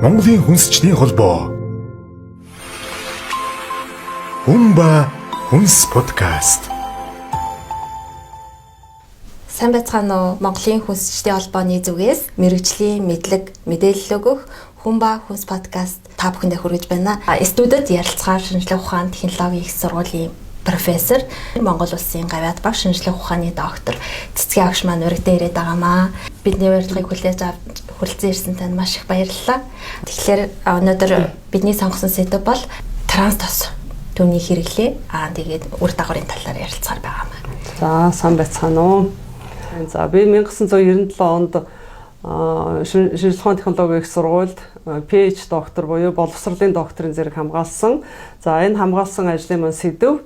Монголын хүнсчний холбоо. Humba Хүнс подкаст. Сайн байцгаана уу? Монголын хүнсчний холбооны зүгээс мэрэгжлийн мэдлэг мэдээлэл өгөх Humba Хүнс подкаст та бүхэндээ хүргэж байна. Студид ярилцахаар шинжлэх ухааны технологийн их сургуулийн профессор, Монгол Улсын гавьяат баг шинжлэх ухааны доктор Цэцгийн агш маань өргөдөө ирээд байгаамаа. Бидний урилгыг хүлцэн ирсэн танд маш их баярлалаа. Тэгэхээр өнөөдөр бидний сонгосон сэдв бол транс тос түүний хэрэглээ. Тэгээд үр дагаврын талаар ярилцахаар байгаамаа. За, сайн байцгаана уу. За, би 1997 онд шинжлэх ухааны технологийн их сургуульд PhD доктор буюу боловсролын докторийн зэрэг хамгаалсан. За, энэ хамгаалсан ажлын маань сэдв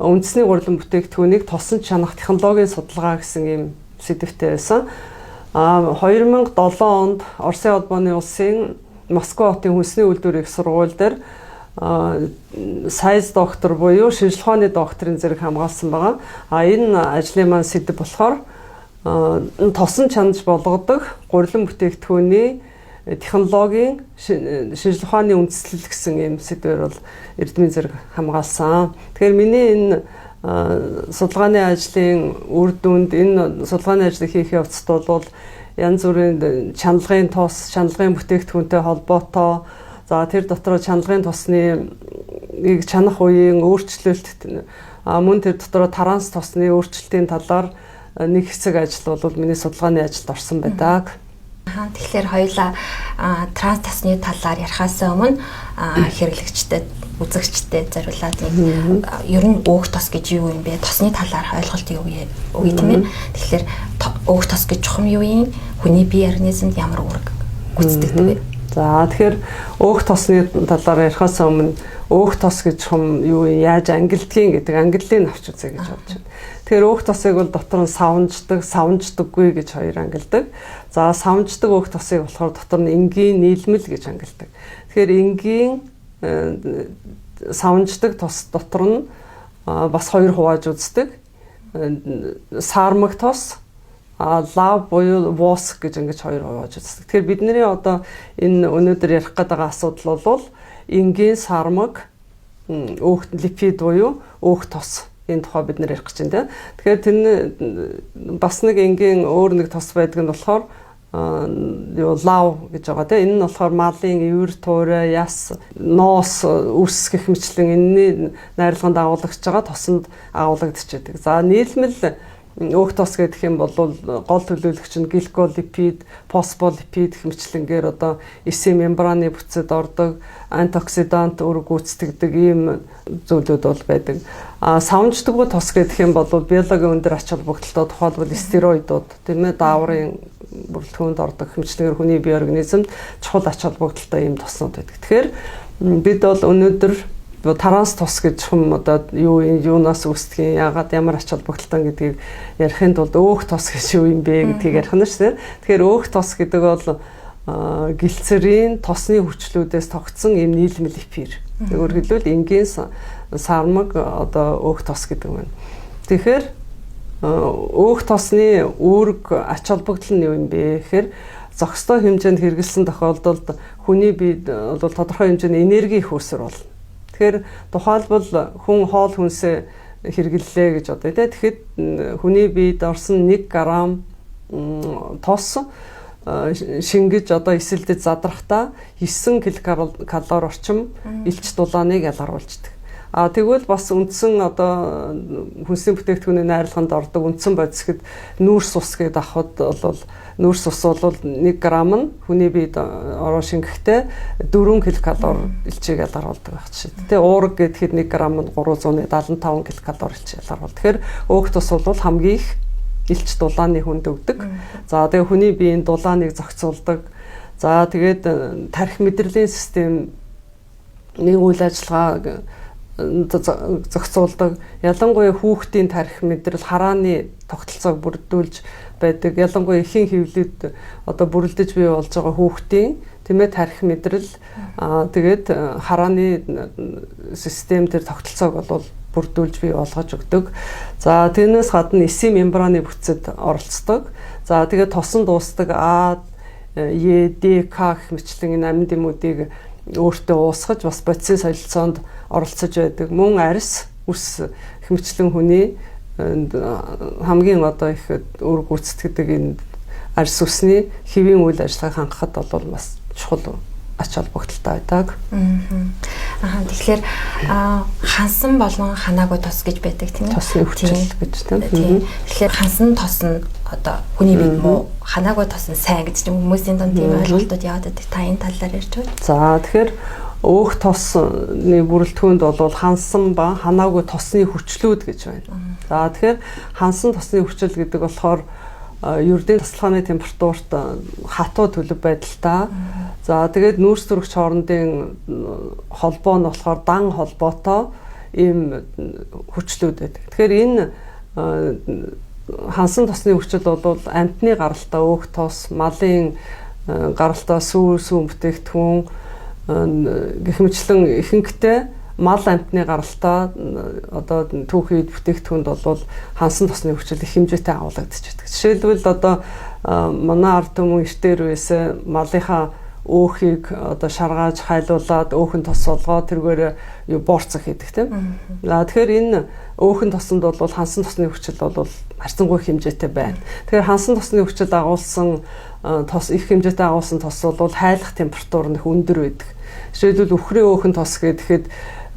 үндэсний гурилан бүтээгдэхүүнийг тосон чанах технологийн судалгаа гэсэн ийм сэдвтэй байсан. 2007 онд Оросын холбооны улсын Москва хотын хүнсний үйлдвэр их сургууль дээр сайз доктор буюу шинжлэх ухааны докторийн зэрэг хамгаалсан байгаа. Энэ ажлын маань сэдв болохоор тосон чанаж болгодог гурилан бүтээгдэхүүний технологийн шинжлэх ухааны үндэслэл гэсэн ийм сэдвээр бол эрдмийн зэрэг хамгаалсан. Тэгэхээр миний энэ судалгааны ажлын үр дүнд энэ судалгааны ажлыг хийх явцад бол янз бүрийн чанлагын тос, чанлагын бүтээгдэхүүнтэй холбоотой, за тэр дотор чанлагын тосны чанах үеийн өөрчлөлт, мөн тэр дотор транс тосны өөрчлөлтийн талаар нэг хэсэг ажил бол миний судалгааны ажилд орсон байдаг. Тэгэхээр хоёулаа транс тосны талаар ярихаас өмнө хэрэглэгчдэд, үзэгчдэд зориулаад ер нь өөх тос гэж юу юм бэ? Тосны талаар ойлголт юу үгүй тийм ээ. Тэгэхээр өөх тос гэж чухам юу юм? Хүний бие организмд ямар үүрэг гүйцэтгэдэг вэ? За, тэгэхээр өөх тосны талаар ярихаас өмнө өөх тос гэж чухам юу юм? Яаж ангилдгийг гэдэг ангиллыг авч үзье гэж бодож байна. Тэгэхээр өөх тосыг бол дотор нь савнждаг, савнждаггүй гэж хоёр ангилдаг. За, савнждаг өөх тосыг болохоор дотор нь энгийн нийлмэл гэж ангилдаг. Тэгэхээр энгийн савнждаг тос дотор нь бас хоёр хувааж үздэг. Сармаг тос, лав буюу воск гэж ингэж хоёр хувааж үздэг. Тэгэхээр бидний одоо энэ өнөөдөр ярих гэдэг асуудал бол энгийн сармаг өөх липид буюу өөх тос. Энэ тухай бид нэр ярих гэж байна. Тэгэхээр тэр бас нэг энгийн өөр нэг тос байдаг нь болохоор лав гэж байгаа тийм. Энэ нь болохоор малын эвэр, туурай, яс, ноос, үс гэх мэтлэн энэний найрлаганд агуулгаж байгаа тосонд агуулгадчихэдэг. За, нийлмэл өөх тос гэдэг юм бол гол төлөөлөгч нь гликолипид, фосфолипид гэх мэтлэнгээр одоо эсийн мембраны бүтэцэд ордог, антиоксидант үүрэг гүйцэтгэдэг ийм зүйлүүд бол байдаг. Савнждаггүй тос гэдэг юм бол биологийн өндөр ач холбогдолтой, тухайлбал стероидууд тийм ээ, дааврын бүрэлдэхүүнд ордог хэмжлэгээр хүний бие организмд чухал ач холбогдолтой ийм тоснууд байдаг. Тэгэхээр бид бол өнөөдөр транс тос гэж хүм одоо юунаас үүсдэг, яагаад ямар ач холбогдолтой гэдгийг ярихын тулд өөх тос гэж юу юм бэ гэдгийг ярих нь шүү дээ. Тэгэхээр өөх тос гэдэг бол гэлцэрийн тосны хүчлүүдээс тогтсон ийм нийлмэл эфир. Өөрөөр хэлбэл энгийн сармаг одоо өөх тос гэдэг юм. Тэгэхээр өөх тосны үүрэг ач холбогдол нь юу юм бэ гэхээр зохистой хэмжээнд хэрэглэсэн тохиолдолд хүний биед бол тодорхой хэмжээний энерги их үүсвэр болно. Тэгэхээр тухайлбал хүн хоол хүнсээ хэрэглэлээ гэж бодъё те. Тэгэхэд хүний биед орсон 1 грамм тос шингэж одоо эсэлдэж задрахтаа 9 ккал орчим элч дулааныг ялгаруулждаг. Тэгвэл бас үндсэн одоо хүнсний бүтээгдэхүүний найрлаганд ордог үндсэн бодисгэд нүүрс ус гэдэг авахд бол нүүрс ус бол 1 грамм нь хүний биед ороо шингэхдээ 4 ккал элчийг ялгаруулдаг байх чинь. Тэ уураг гэхэд 1 грамм нь 375 ккал элч ялгаруулдаг. Тэгэхээр өөх тос бол хамгийн их элч дулааны хүнд өгдөг. За, тэгээ хүний биеийн дулааныг зохицуулдаг. За, тэгээд тархи мэдрэлийн системийн үйл ажиллагааг зохицуулдаг. Ялангуяа хүүхдийн тархи мэдрэл харааны тогтолцоог бүрдүүлж байдаг. Ялангуяа эхийн хөвлөд одоо бүрэлдэж бий болж байгаа хүүхдийн тийм ээ тархи мэдрэл тэгээд харааны систем төр тогтолцоог бол бүрдүүлж бий болгож өгдөг. За, тэрнээс гадна эсийн мембраны бүтэцэд оролцдог. За, тэгээд тосон дуустдаг Е, Д, К гэх мэтлэн энэ амин дэмүүдийг өөртөө уусгаж бас бодисын солилцоонд оролцож байдаг. Мөн арьс, үс гэх мэтлэн хүний хамгийн одоо их үр гүйцэтгэдэг энэ арьс үсний хэвийн үйл ажиллагааг хангахад бол бас чухал ач холбогдолтой байдаг. Тэгэхээр хансан болон ханаагүй тос гэж байдаг тийм ээ. Тосны хүчил гэж тийм. Тэгэхээр хансан тос нь одоо хүний бие муу, ханаагүй тос нь сайн гэж хүмүүсийн донд тийм ойлголтууд яваад байдаг. Та энэ талаар ярьж байна. За тэгэхээр өөх тосны бүрэлдэхүүнд бол хансан ба ханаагүй тосны хүчлүүд гэж байна. За тэгэхээр хансан тосны хүчил гэдэг болохоор ердийн тасалгааны температурт хатуу төлөв байдалтай. За тэгээд нүүрс төрөгч хоорондын холбоо нь болохоор дан холбоотой ийм хүчлүүд байдаг. Тэгэхээр энэ хансан тосны хүчил бол амьтны гаралтай өөх тос, малын гаралтай сүүр бүтээгдэхүүн гэх мэтлэн ихэнхдээ мал амьтны гаралтай одоо түүхий бүтээгдэхүүнд бол хансан тосны хүчил их хэмжээтэй агуулгадж байдаг. Жишээлбэл одоо манай ард түмэн эртээр үесээ малынхаа өөхийг одоо шаргааж хайлуулад өөхөн тос олгоод тэргээр боорцох хийдэг тийм. Тэгэхээр энэ өөхөн тосонд бол хансан тосны хүчил бол харьцангуй хэмжээтэй байна. Тэгэхээр хансан тосны хүчил агуулсан тос их хэмжээтэй агуулсан тос бол хайлах температур нь өндөр байдаг. Жишээлбэл үхрийн өөхөн тос гэхэд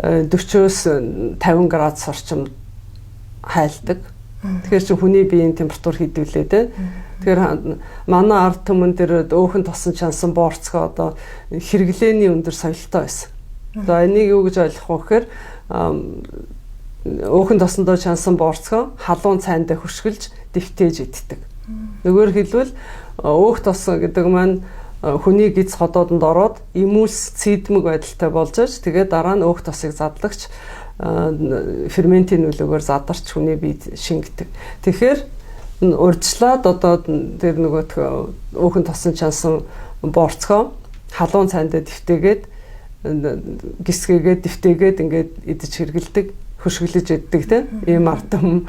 40-50 градус орчим хайлдаг. Тэгэхээр чи хүний биеийн температур хэдвүлээ те. Тэгэхээр манай ард түмэн дээр өөхөн тосон чансан боорцгоо одоо хэрэглээний өндөр соёлтой байсан. За энийг юу гэж ойлгох вэ гэхээр өөхөн тосондоо чансан боорцгоо халуун цайндаа хөшгөлж дэвтээж иддэг. Нөгөөр хэлбэл өөх тос гэдэг маань хүний гиз ходоодонд ороод имүүлс цэдмэг байдалтай болж аж тэгээд дараа нь өөх тосыг задлагч ферментийн нөлөөгөөр задарч хүний биед шингэдэг. Тэгэхээр урьдчилаад одоо тэр нөгөө өөхөн тосон чансан боорцгоо халуун цайндаа дэвтээгээд гисгээгээд дэвтээгээд ингээд идэж хэргэлдэг, хөшгөлөж иддэг тийм ийм ард түмэн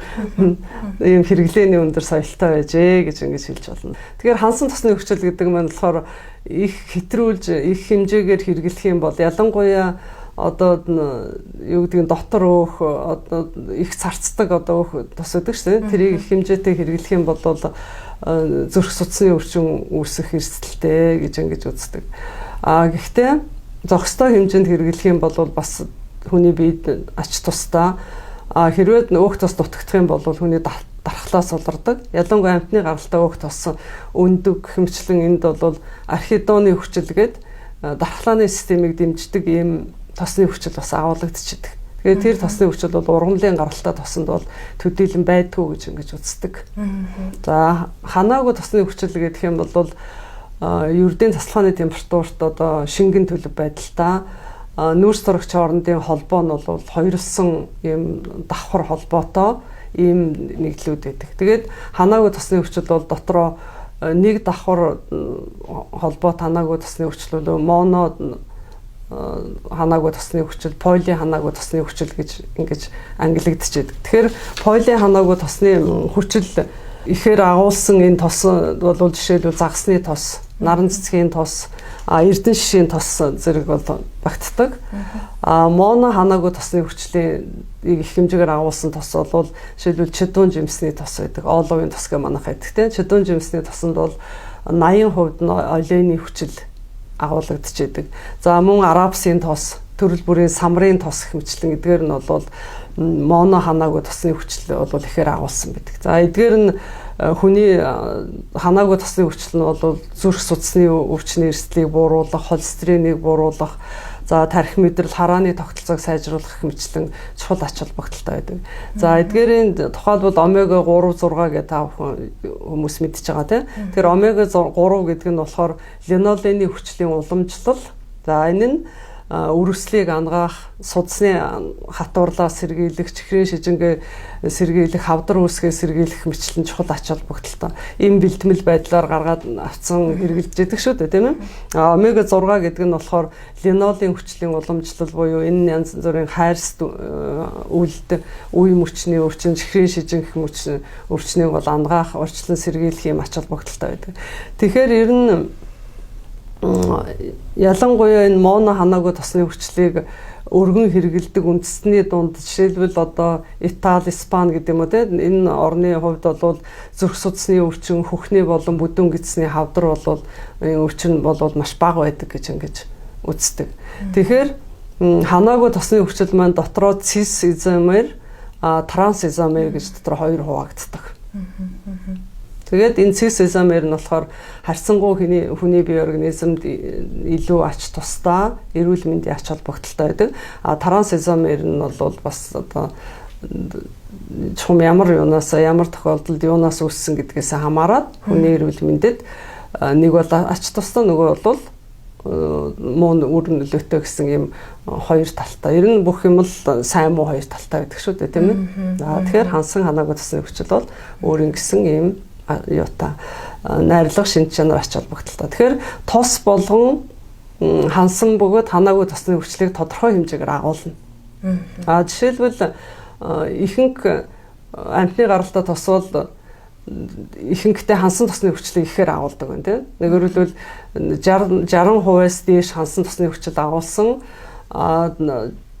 ийм хэрэглээний өндөр соёлтой байжээ гэж ингэж хэлж болно. Тэгэхээр хансан тосны хүчил гэдэг маань болохоор их хэтрүүлж их хэмжээгээр хэрэглэх юм бол ялангуяа одоо юу гэдэг нь дотор өөх одоо их царцдаг одоо өөх тос өгдөг шээ. Тэрийг их хэмжээтэй хэрэглэх юм бол зүрх судасны өвчин үүсэх эрсдэлтэй гэж ингэж үздэг. Гэхдээ зохистой хэмжээнд хэрэглэх юм бол бас хүний биед ач тустай. Хэрвээ өөх тос дутагдах юм бол хүний дархлаас улардаг. Ялангуяа амьтны гаралтай өөх тос өндөг хэмчлэн энд бол архидоны хүчилгээд дархлааны системийг дэмждэг ийм тосны хүчил бас агуулгадчихдаг. Тэгээд тэр тосны хүчил бол ургамлын гаралтай тосонд бол төдийлөн байдгүй гэж ингэж үздэг. За ханаагүй тосны хүчил гэх юм бол ердийн тасалгааны температурт одоо шингэн төлөв байдалтай нүүрс төрөгч хоорондын холбоо нь бол хоёрлсон ийм давхар холбоотой ийм нэгдлүүд байдаг. Тэгээд ханаагүй тосны хүчил бол дотроо нэг давхар холбоо ханаагүй тосны хүчил бол моно ханаагүй тосны хүчил, поли ханаагүй тосны хүчил гэж ингэж ангилагдчихэдэг. Тэгэхээр поли ханаагүй тосны хүчил ихээр агуулсан энэ тос бол жишээлбэл загсны тос, наран цэцгийн тос, эрдэн шишийн тос зэрэг бол багтдаг. Моно ханаагүй тосны хүчлийн их хэмжээгээр агуулсан тос бол жишээлбэл чидүүн жимсний тос байдаг. Ооловын тос гэх манайх байдаг тийм. Чидүүн жимсний тосонд бол 80% нь олеоны хүчил агуулгадчихэдэг. За мөн арабсын тос, төрөл бүрийн самрын тос хэмчлэн эдгээр нь бол моно ханаагүй тосны хүчил бол ихээр агуулсан байдаг. За эдгээр нь хүний ханаагүй тосны хүчил нь бол зүрх судасны өвчний эрсдлийг бууруулах, холестеринийг бууруулах, за тархи мэдрэл, харааны тогтолцоог сайжруулах хэмчлэн чухал ач холбогдолтой байдаг. За эдгээрийн тухайлбал омега 3, 6 гэдэг та хүмүүс мэдчихэж байгаа тийм. Тэгэхээр омега 3 гэдэг нь болохоор линолены хүчлийн уламжлал. За энэ нь үргэлжлэлийг ангаах, судасны хатуурлаа сэргийлэх, чихрийн шижингээ сэргийлэх, хавдар үүсгээ сэргийлэх мэтлэн чухал ач холбогдолтой. Ийм бэлтгэл байдлаар гаргаад авцсан хэрэгжилж байдаг шүү дээ, тийм ээ. Омега 6 гэдэг нь болохоор линолийн хүчлийн уламжлал буюу энэ янз бүрийн хайрс үлд, үе мөчний өвчин, чихрийн шижинх өвчнийг бол ангаах, урьдчилан сэргийлэх ийм ач холбогдолтой байдаг. Тэгэхээр ер нь ялангуяа энэ моно ханаагүй тосны хүчлийг өргөн хэрэгэлдэг үндэстний дунд жишээлбэл одоо Итали, Испани гэдэг юм уу те энэ орны хувьд бол зүрх судасны өвчин, хөхний болон бүдүүн гидсний хавдар бол энэ өвчин бол маш бага байдаг гэж ингэж үздэг. Тэгэхээр ханаагүй тосны хүчил маань дотроо цис изомер, транс изомер гэж дотор хоёр хуваагддаг. Тэгээд энэ цис изомер нь болохоор харьцангуй хүний бие организмд илүү ач тустай, эрүүл мэндийн ач холбогдолтой байдаг. Транс изомер нь бол бас одоо чухам ямар тохиолдолд юунаас үүссэн гэдгээс хамаарат хүний эрүүл мэндэд нэг бол ач тустай, нөгөө бол муу үр нөлөөтэй гэсэн юм хоёр талтай. Ер нь бүх юм л сайн муу хоёр талтай байдаг шүү дээ, тийм ээ. Тэгэхээр хансан ханаагүй тосны хүчил бол өөр ингэсэн юм юута найрлага шинж чанар ач холбогдолтой. Тэгэхээр тос болгон хансан бөгөөд ханаагүй тосны хүчлийг тодорхой хэмжээгээр агуулна. Жишээлбэл ихэнх амтны гаралтай тос бол ихэнхдээ хансан тосны хүчлийг ихээр агуулдаг байна тийм. Нэгэр хэлбэл 60%-аас дээш хансан тосны хүчил агуулсан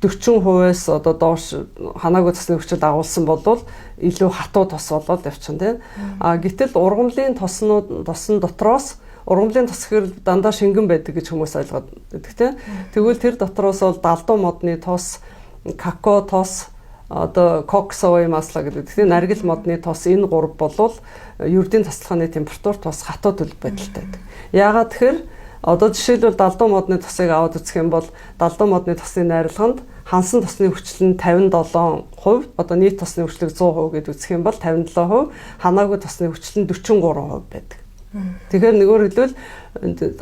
40%-аас одоо доош ханаагүй тосны хүчил агуулсан бол илүү хатуу тос болоод явчихна тийм. Гэтэл ургамлын тосон дотроос ургамлын тос гэхэл дандаа шингэн байдаг гэж хүмүүс ойлгоод байдаг тийм. Тэгвэл тэр дотроос бол далдуу модны тос, какао тос, одоо коксовой масла гэдэг. Тэгэхээр наргил модны тос энэ гурав болвол ердийн тасалгааны температурт бас хатуу төлөв байдалтай байдаг. Яагаад тэгэхээр одоо жишээлбэл далдуу модны тосыг аваад үзэх юм бол далдуу модны тосны найрлаганд хансан тосны хүчил нь 57%, одоо нийт тосны хүчлэг 100% гэдээ үзэх юм бол 57%, ханаагүй тосны хүчил нь 43% байдаг. Тэгэхээр нэгөр хэлбэл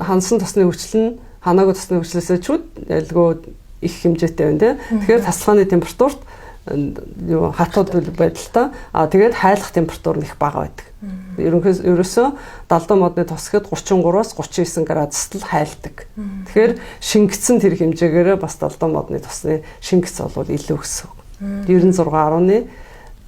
хансан тосны хүчил нь ханаагүй тосны хүчлээсээ ч ялгүй их хэмжээтэй байна тийм. Тэгэхээр тасалгааны температурт хатуу төлөв байдалтай. Тэгээд хайлах температур нь их бага байдаг. Ерөөсөө далдуу модны тос гэхэд 33-аас 39 градуст л хайлдаг. Тэгэхээр шингэцэн тэр хэмжээгээрээ бас далдуу модны тосны шингэц бол илүү гэсэн.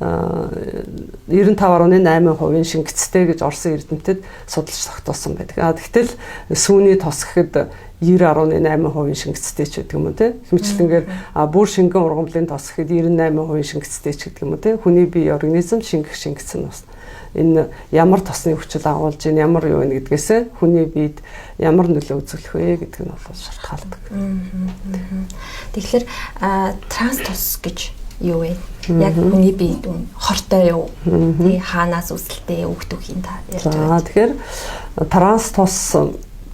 95.8% шингэцтэй гэж Орсын эрдэмтэд судалж тогтоосон байдаг. Тэгтэл сүүний тос гэхэд 90.8% шингэцтэй ч гэдэг юм уу те. Хэмжлэнгээр бүр шингэн ургамлын тос гэхэд 98% шингэцтэй ч гэдэг юм уу те. Хүний бие организм шингэх шингэц нь бас энэ ямар тосны хүчил агуулж ийн ямар юу вэ гэдгээсээ хүний биед ямар нөлөө үзүүлэх вэ гэдэг нь бол шалтгаалдаг. Тэгэхээр транс тос гэж юу вэ? Яг хүний биед хортой юу? Тий хаанаас үүсэлтэй өгдөхийн та ярьж байгаа. Тэгэхээр транс тос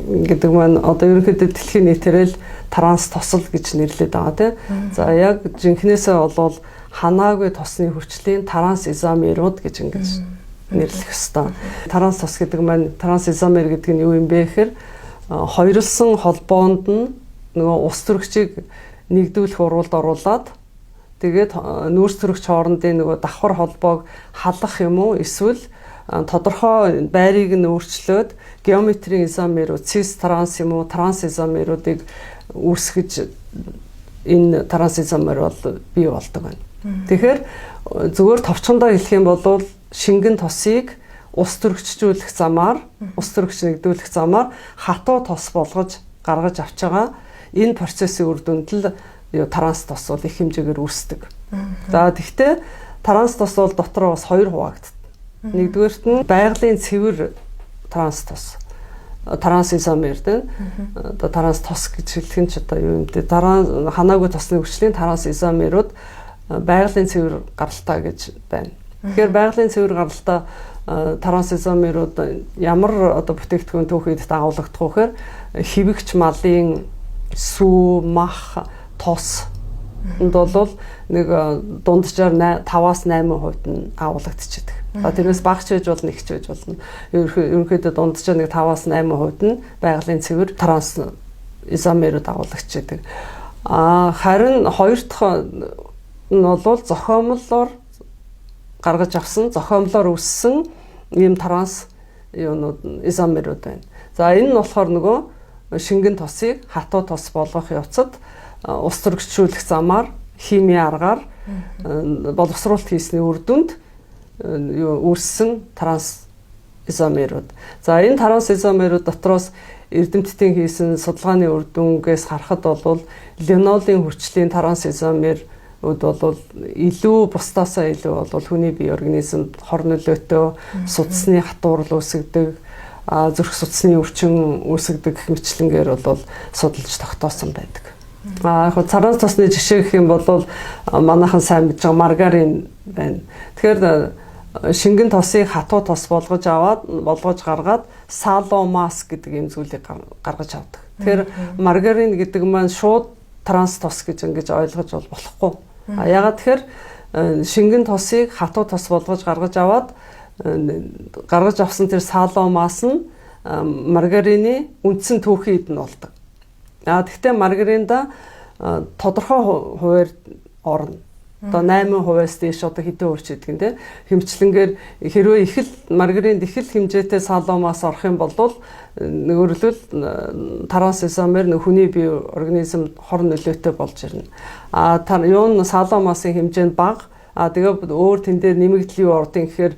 гэдэг маань одоо ерөнхийдөө дэлхийн нийтээрэл транс тосол гэж нэрлэдэг байгаа тийм. За яг жинхнээсээ бол ханаагүй тосны хүчлийн транс изомерууд гэж ингэж нэрлэх ёстой. Транс тос гэдэг маань транс изомер гэдэг нь юу юм бэ гэхээр хоёрлсон холбоонд нь нөгөө ус төрөгчийг нэгдүүлэх урвалд оруулаад тэгээд нүүрс төрөгч хоорондын нөгөө давхар холбоог халах юм уу эсвэл тодорхой байрыг нь өөрчлөөд геометрийн изомерууд цис транс юм уу транс изомеруудыг үүсгэж энэ транс изомер бол бий болдог байна. Тэгэхээр зүгээр товчхондоо хэлэх юм бол шингэн тосыг ус төрөгчжүүлэх замаар ус төрөгч нэгдүүлэх замаар хатуу тос болгож гаргаж авч байгаа энэ процессын үр дүнд л транс тос бол их хэмжээгээр үүсдэг. За тэгвэл транс тос бол дотроо бас хоёр хуваагддаг. Нэгдүгээрт нь байгалийн цэвэр транс тос. Транс изомер тийм. Одоо транс тос гэж хэлэх нь ч одоо юу юм бэ? Ханаагүй тосны хүчлийн транс изомерууд байгалийн цэвэр гаралтай гэж байна. Тэгэхээр байгалийн цэвэр гаралтай транс изомерууд ямар одоо бүтээгдэхүүн түүхийд дагуулгдах вэ гэхээр хэвэгч малын сүү, мах, тос энд бол нэг дунджаар 5-8% нь агуулгадчихдаг. Тэрнээс багч байж болно, ихч байж болно. Ерөнхийдөө дунджаар нэг 5-8% нь байгалийн цэвэр транс изомерууд агуулгадчихдаг. Харин хоёр дахь нь бол зохиомлоор гаргаж авсан, зохиомлоор үүссэн ийм транс изомерууд байна. За энэ нь болохоор нөгөө шингэн тосыг хатуу тос болгох явцад ус төрөгчшүүлэх замаар хими аргаар боловсруулалт хийсний үр дүнд үүссэн транс изомерууд. За энэ таранс изомерууд дотроос эрдэмтдийн хийсэн судалгааны үр дүнгээс харахад бол линолын хүчлийн таранс изомер бол илүү бусдаасаа илүү бол хүний бие организмд хор нөлөөтэй судасны хатуурал үүсгдэг, зүрх судасны өвчин үүсгдэг гэх мэтлэнгээр бол судалж тогтоосон байдаг. Яг таранс тосны жишээ гэх юм бол манайхан сайн мэдж байгаа маргарин байна. Тэгэхээр шингэн тосыг хатуу тос болгож гаргаад саломас гэдэг юм зүйлийг гаргаж авдаг. Тэгэхээр маргарин гэдэг маань шууд таранс тос гэж ингэж ойлгож болохгүй. Ягаад тэгэхээр шингэн тосыг хатуу тос болгож гаргаж авсан тэр саломас нь маргарины үндсэн түүхийн эд нь болдог. Гэхдээ маргаринда тодорхой хуваар орно. Одоо 8%-аас дээш одоо хэдэн хувь ч гэдэг нь тийм хэмжлэнгээр хэрвээ маргаринд их л хэмжээтэй саломас орох юм бол нөгөөрлөл таранс изомер хүний бие организмд хор нөлөөтэй болж ирнэ. Юун саломасын хэмжээ нь бага. Тэгээ өөр тэн дээр нэмэгдэл юу ордын гэхээр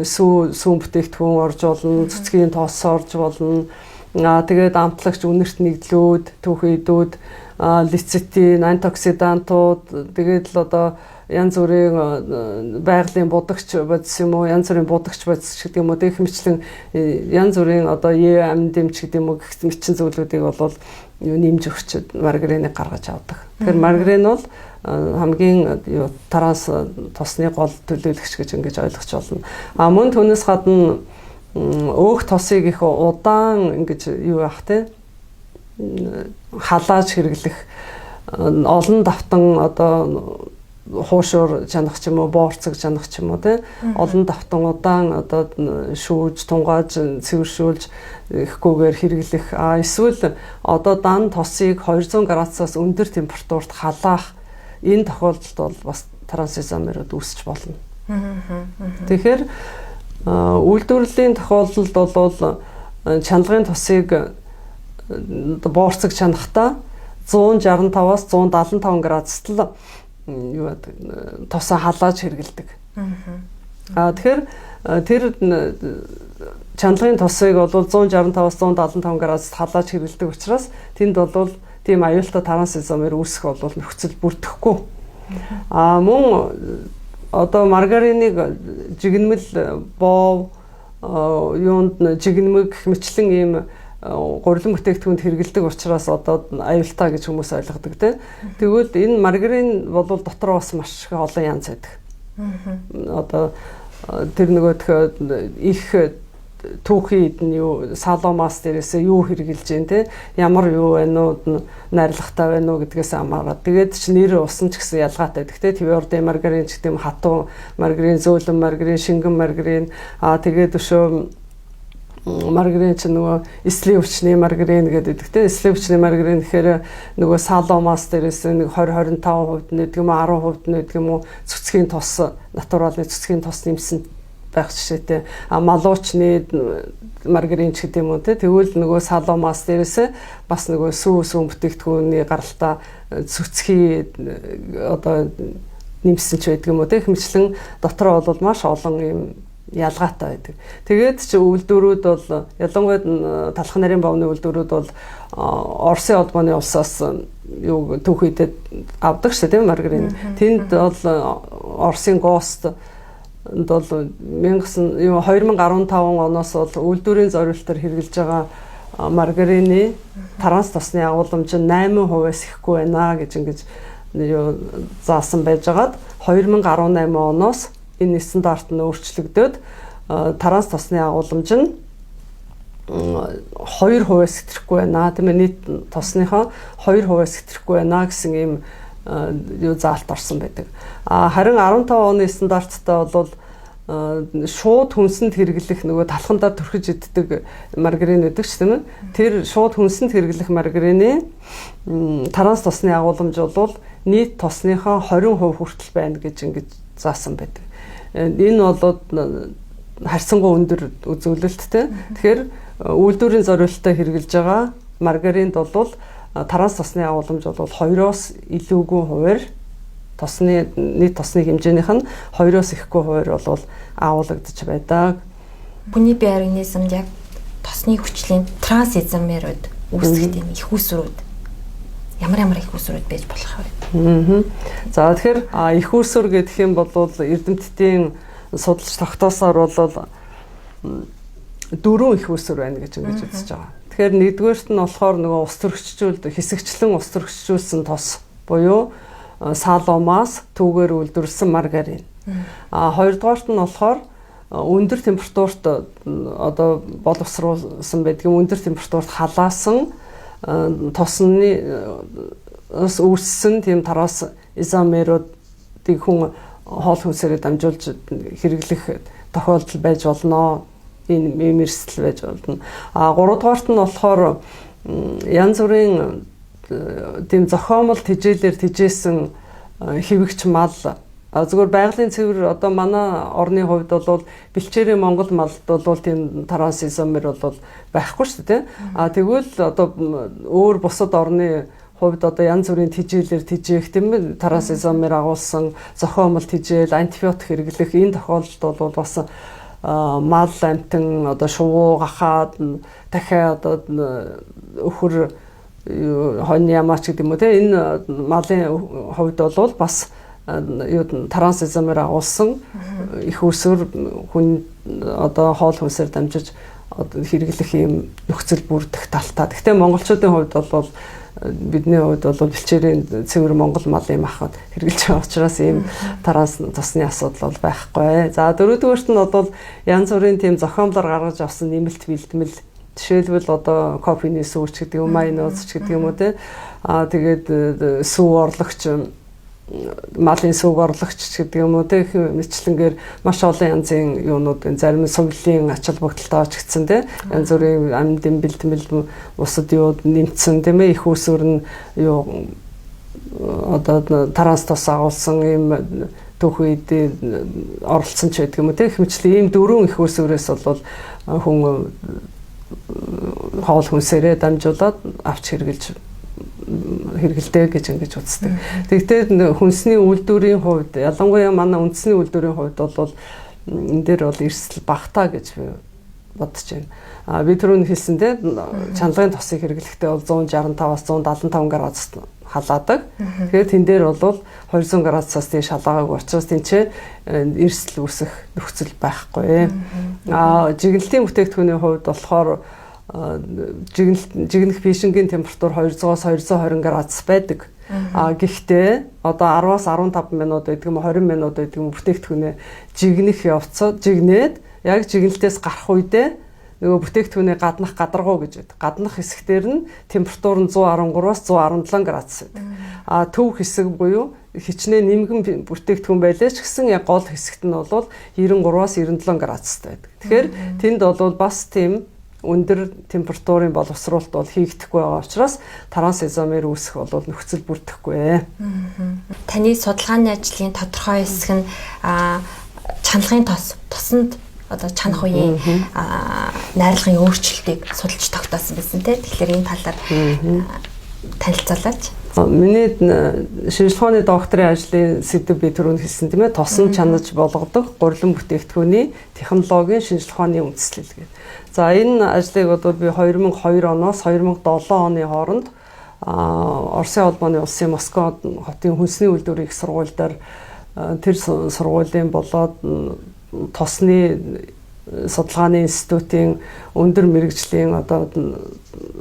сүүн бүтээгдэхүүн орж болно, цэцгийн тоос орж болно. Тэгээд амтлагч үнэрт нэгдлүүд, түүхийдүүд, лецитин, антиоксидантууд, тэгээд л одоо янз бүрийн байгалийн будагч бодис юм уу, янз бүрийн будагч бодис гэдэг юм уу, тэг хэмчлэн янз бүрийн одоо амин дэмч гэдэг юм уу гэх мэт зүйлүүдийг бол нэмж өгч маргариныг гаргаж авдаг. Тэгэхээр маргарин бол хамгийн таранс тосны гол төлөөлөгч гэж ингэж ойлгож болно. Мөн түүнээс гадна өөх тосыг их удаан ингэж юу яах те халааж хэрэглэх олон давтан одоо хуушуур чанах ч юм уу боорцог чанах ч юм уу те олон давтан удаан одоо шүүж тунгааж цэвэршүүлж ихгүйгээр хэрэглэх эсвэл одоо дан тосыг 200 градусаас өндөр температурт халаах энэ тохиолдолд бол бас таранс изомерууд үүсч болно. Тэгэхээр үйлдвэрлэлийн тохиолдолд бол чанлагын тосыг боорцог чанахтаа 165-аас 175 градуст л тосоо халааж хэрэгэлдэг. Тэгэхээр тэр чанлагын тосыг бол 165-аас 175 градуст халааж хэрэгэлдэг учраас тэнд бол тийм аюултай таранс изомер үүсэх бол нөхцөл бүрдэхгүй. Мөн одоо маргариныг жигнэмэл боов юунд жигнэмэг мэтлэн ийм гурилан бүтээгдэхүүнд хэрэгэлдэг учраас одоо аюултай гэж хүмүүс ойлгодог тийм. Тэгвэл энэ маргарин бол дотор бас маш их олон янз байдаг. Одоо тэр нөгөөх их түүхийд нь юу саломас дээрээс юу хэрэгжилж дээ тийм. Ямар юу байна уу найрлагатай байна уу гэдгээс хамаарат. Тэгээд ч нэр усан ч гэсэн ялгаатай байдаг тийм. Тивёрдын маргарин ч гэдэм хатуу маргарин, зөөлөн маргарин, шингэн маргарин тэгээд өшөө маргарин ч нөгөө сливчний маргарин гэдэг тийм. Сливчний маргарин гэхээр нөгөө саломас дээрээс нэг 20-25% нэдэг юм уу 10% нэдэг юм уу цэцгийн тос натуралны цэцгийн тос нэмсэн байх жишээтэй малуучны маргарин ч гэдэг юм уу тэгвэл нөгөө саломас дээрээс бас нөгөө сүүн бүтээгдэхүүний гаралтаа цэцгийн одоо нэмсэн ч байдаг юм уу хэмчлэн дотор бол маш олон юм ялгаатай байдаг. Тэгээд ч үйлдвэрүүд бол ялангуяа талх нарийн бовны үйлдвэрүүд бол Оросын холбооны улсаас юу түүхийдэд авдаг шүү дээ маргарин. Тэнд бол Оросын ГОСТ бол 2015 оноос бол үйлдвэрийн зорилтоор хэрэгжилж байгаа маргарины таранс тосны агуулмж 8%-аас ихэхгүй байна гэж ингэж заасан байжгаад 2018 оноос энэ стандарт нь өөрчлөгдөөд таранс тосны агуулмж нь 2%-аас хэтрхгүй байна. Тийм ээ нийт тосныхоо 2%-аас хэтрхгүй байна гэсэн ийм заалт орсон байдаг. Харин 15 оны стандарттай бол шууд хүнсэнд хэрэглэх нөгөө талхандаа түрхэж иддэг маргарин гэдэг ч тийм ээ. Тэр шууд хүнсэнд хэрэглэх маргарины таранс тосны агуулмж бол нийт тосныхоо 20% хүртэл байна гэж ингэж заасан байдаг. Энэ бол харьцангуй өндөр үзүүлэлттэй. Тэгэхээр үйлдвэрийн зорилттой хэрэгжилж байгаа маргаринд бол таранс тосны агуулмж бол 2-оос илүүгүй хуваар нийт тосны хэмжээнийх нь 2-оос ихэхгүй хуваар бол агуулгадж байдаг. Хүний бие организмд яг тосны хүчлийн трансизомерууд үүсгэх тийм их үүсвэрүүд ямар их үүсвэрүүд байж болох вэ? За тэгэхээр их үүсвэр гэдэг юм бол эрдэмтдийн судалж тогтоосоор бол 4 их үүсвэр байна гэж ингэж үзэж байгаа. Тэгэхээр нэгдүгээрт нь болохоор нөгөө ус төрөгчжүүлд хэсэгчлэн ус төрөгчжүүлсэн тос буюу саломаас түүгээр үйлдвэрлэсэн маргарин. Хоёрдугаарт нь болохоор өндөр температурт одоо боловсруулсан байдаг юм өндөр температурт халаасан тосны үүссэн тийм тараас изомеруудыг хүн хоол хүнсээрээ дамжуулж хэрэглэх тохиолдол байж болно. Энэ эрсдэл байж болно. Гуравдугаарт нь болохоор янз бүрийн тийм зохиомол тэжээлээр тэжээсэн хэвэгч мал зүгээр байгалийн цэвэр одоо манай орны хувьд бол бэлчээрийн Монгол малд бол тийм таранс изомер бол байхгүй шүү дээ. Тэгвэл одоо өөр бусад орны хувьд одоо янз бүрийн тэжээлэр тэжээх тийм ээ таранс изомер агуулсан зохиомол тэжээл антибиотик хэрэглэх энэ тохиолдолд бол бас мал амтан одоо шувуу гахаад дахиад одоо өхөр хонь ямаач гэдэг юм уу те энэ малын хувьд бол бас таранс изомер агуулсан их үүсвэр хүн одоо хоол хүнсээр дамжиж хэрэглэх юм нөхцөл бүрдэх талтай. Гэхдээ монголчуудын хувьд бол бидний хувьд бол бэлчээрийн цэвэр монгол мал юм ахад хэрэгжилж байгаа учраас ийм таранс тосны асуудал бол байхгүй. За дөрөвдүгээрт нь бол янз бүрийн тийм зохиомлоор гаргаж авсан нэмэлт бэлтгэл жишээлбэл одоо кофений сүүрч гэдэг юм, майонез ч гэдэг юм уу те. Тэгээд сүү орлогч малын сүг орлогч гэдэг юм уу те мэтлэнгээр маш олон янзын юунууд зарим сувлийн ач холбогдолтой очигдсан те янз бүрийн амьдын бэлтгэл усад юу нэмсэн тийм ээ их үүсвэр нь юу одоо таранс тос агуулсан юм түүх үед оролцсон ч гэдэг юм уу те хэмжлэн ийм дөрвөн их үүсвэрээс бол хүн хоол хүнсээрээ дамжуулаад авч хэрэгжилж хэрэгэлдэг гэж ингэж үздэг. Тэгвэл хүнсний үйлдвэрийн хувьд ялангуяа манай үндэсний үйлдвэрийн хувьд бол энэ дээр бол эрсдэл багтаа гэж би бодож байна. Би түрүүн хэлсэндээ чанлагын тосыг хэрэглэхдээ бол 165-аас 175 градус халаадаг. Тэгэхээр тэн дээр бол 200 градусаас тийш халаагаагүй учраас тэнцээ эрсдэл үүсэх нөхцөл байхгүй. Жиглэлтийн бүтээгдэхүүний хувьд болохоор жигнэх фишингийн температур 200-аас 220 градус байдаг. Гэхдээ одоо 10-аас 15 минут байдаг юм 20 минут байдаг юм бүтээгдэхүүнээ жигнэх явцад жигнээд яг жигнэлтээс гарах үедээ нөгөө бүтээгдэхүүний гаднах гадаргуу гэж байдаг. Гаднах хэсгээр нь температур нь 113-аас 117 градус байдаг. Төв хэсэг буюу хичнээн нэмгэн бүтээгдэхүүн байлаа ч гэсэн яг гол хэсэгт нь бол 93-аас 97 градустай байдаг. Тэгэхээр тэнд бол бас тийм өндөр температурын боловсруулалт бол хийгдэхгүй байгаа учраас таранс изомер үүсэх бол нөхцөл бүрдэхгүй. Таны судалгааны ажлын тодорхой хэсэг нь чанлагын тосонд одоо чанах үеийн найрлагын өөрчлөлтийг судалж тогтоосон байсан тийм. Тэгэхээр энэ талаар танилцуулаач. Миний шинжилгээ ухааны докторийн ажлын сэдэв би түрүүнд хэлсэн тийм ээ тосон чанаж болгодог гурилан бүтээгдэхүүний технологийн шинжилгээ ухааны үндэслэл гэдэг. За энэ ажлыг одоо би 2002 оноос 2007 оны хооронд Оросын холбооны улсын Москва хотын хүнсний үйлдвэрийн их сургууль дээр тэр сургуулийн болоод тосны судалгааны институтын өндөр мэргэжлийн одоо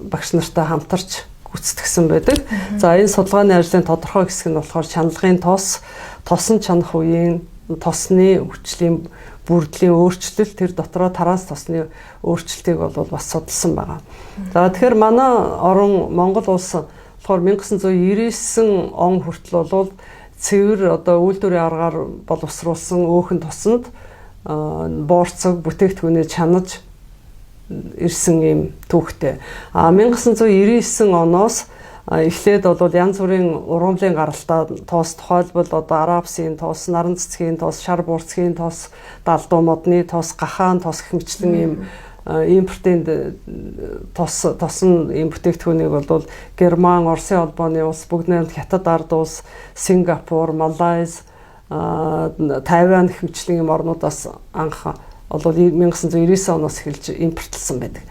багш нартай хамтарч гүйцэтгэсэн байдаг. За энэ судалгааны ажлын тодорхой хэсэг нь болохоор чанлагын тос, тосон чанах үеийн тосны хүчлийн бүрдлийн өөрчлөлт тэр дотроо таранс тосны өөрчлөлтийг бол бас судалсан байгаа. За тэгэхээр манай орон Монгол улс болохоор 1999 он хүртэл бол цэвэр одоо үйлдвэрийн аргаар боловсруулсан өөхөн тосонд боорцог бүтээгдэхүүнээ чанаж ирсэн юм түүхтэй. 1999 оноос эхлээд бол янз бүрийн ургамлын гаралтай тоос тухайлбал одоо арабсын тоос, наран цэцгийн тоос, шар буурцгийн тоос, далдуу модны тоос, гахаан тоос гэх мэтлэн ийм импортын тосон ийм бүтээгдэхүүнийг бол Герман, Оросын холбооны улс, бүгд найрамд Хятад ард улс, Сингапур, Малайз, Тайван гэх мэтлэн ийм орнуудаас анх бол 1999 оноос эхэлж импортлсон байдаг.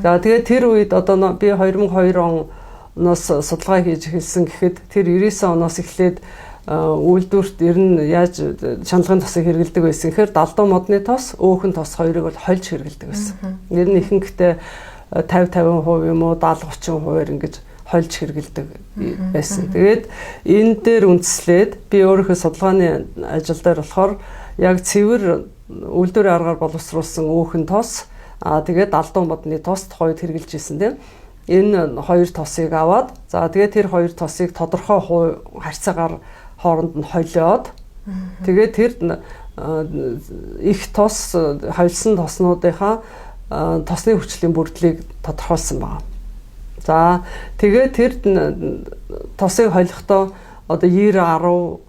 За тэгээд тэр үед одоо би 2002 оноос судалгаа хийж эхэлсэн гэхэд тэр 99 оноос эхлээд үйлдвэрт ер нь яаж чанлагын тосыг хэрэглэдэг байсан гэхээр далдуу модны тос, өөхөн тос хоёрыг бол хольж хэрэглэдэг байсан. Ер нь ихэнхдээ 50-50% юм уу 70-30%-аар ингэж хольж хэрэглэдэг байсан. Тэгээд энэ дээр үндэслээд би өөрийнхөө судалгааны ажил дээр болохоор яг цэвэр үйлдвэрийн аргаар боловсруулсан өөхөн тос тэгээд далдуу модны тост хоёрт хэрэгжилж ирсэн тийм. Энэ хоёр тосыг аваад за тэгээд тэр хоёр тосыг тодорхой харьцаагаар хооронд нь холиод тэгээд тэр их тос холсон тоснуудынхаа тосны хүчлийн бүрдлийг тодорхойлсон байна. За тэгээд тэр тосыг холихдоо одоо 90 10